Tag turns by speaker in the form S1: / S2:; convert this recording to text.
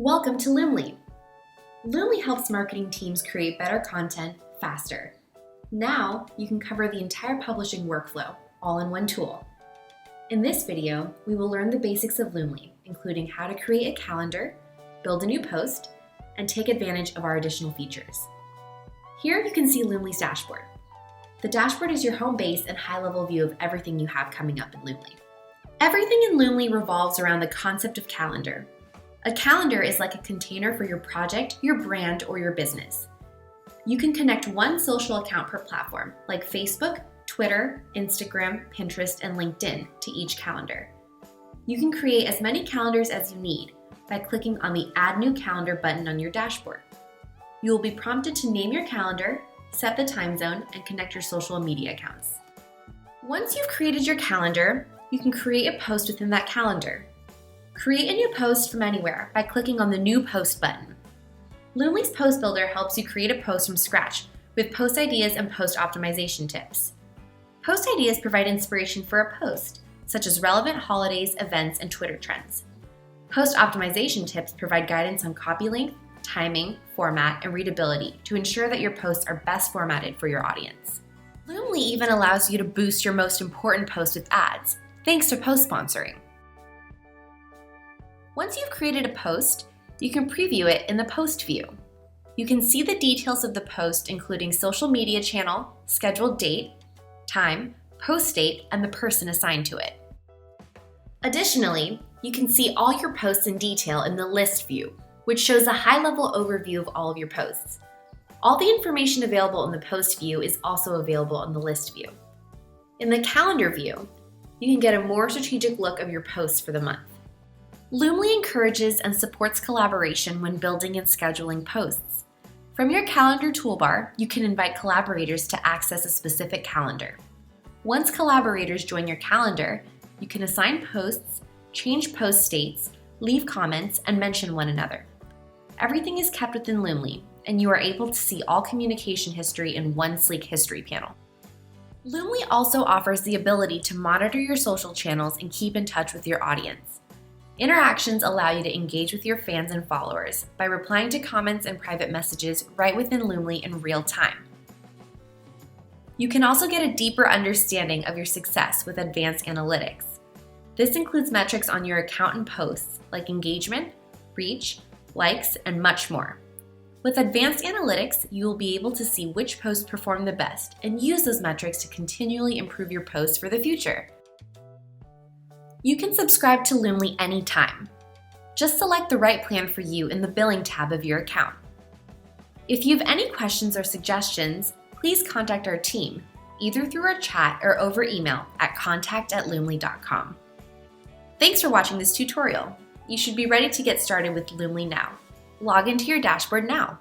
S1: Welcome to Loomly. Loomly helps marketing teams create better content faster. Now you can cover the entire publishing workflow all in one tool. In this video, we will learn the basics of Loomly, including how to create a calendar, build a new post, and take advantage of our additional features. Here you can see Loomly's dashboard. The dashboard is your home base and high-level view of everything you have coming up in Loomly. Everything in Loomly revolves around the concept of calendar. A calendar is like a container for your project, your brand, or your business. You can connect one social account per platform, like Facebook, Twitter, Instagram, Pinterest, and LinkedIn, to each calendar. You can create as many calendars as you need by clicking on the Add New Calendar button on your dashboard. You will be prompted to name your calendar, set the time zone, and connect your social media accounts. Once you've created your calendar, you can create a post within that calendar. Create a new post from anywhere by clicking on the New Post button. Loomly's Post Builder helps you create a post from scratch with post ideas and post optimization tips. Post ideas provide inspiration for a post, such as relevant holidays, events, and Twitter trends. Post optimization tips provide guidance on copy length, timing, format, and readability to ensure that your posts are best formatted for your audience. Loomly even allows you to boost your most important post with ads, thanks to post sponsoring. Once you've created a post, you can preview it in the post view. You can see the details of the post, including social media channel, scheduled date, time, post date, and the person assigned to it. Additionally, you can see all your posts in detail in the list view, which shows a high-level overview of all of your posts. All the information available in the post view is also available in the list view. In the calendar view, you can get a more strategic look of your posts for the month. Loomly encourages and supports collaboration when building and scheduling posts. From your calendar toolbar, you can invite collaborators to access a specific calendar. Once collaborators join your calendar, you can assign posts, change post states, leave comments, and mention one another. Everything is kept within Loomly, and you are able to see all communication history in one sleek history panel. Loomly also offers the ability to monitor your social channels and keep in touch with your audience. Interactions allow you to engage with your fans and followers by replying to comments and private messages right within Loomly in real time. You can also get a deeper understanding of your success with advanced analytics. This includes metrics on your account and posts like engagement, reach, likes, and much more. With advanced analytics, you will be able to see which posts perform the best and use those metrics to continually improve your posts for the future. You can subscribe to Loomly anytime. Just select the right plan for you in the Billing tab of your account. If you have any questions or suggestions, please contact our team, either through our chat or over email at contact@loomly.com. Thanks for watching this tutorial. You should be ready to get started with Loomly now. Log into your dashboard now.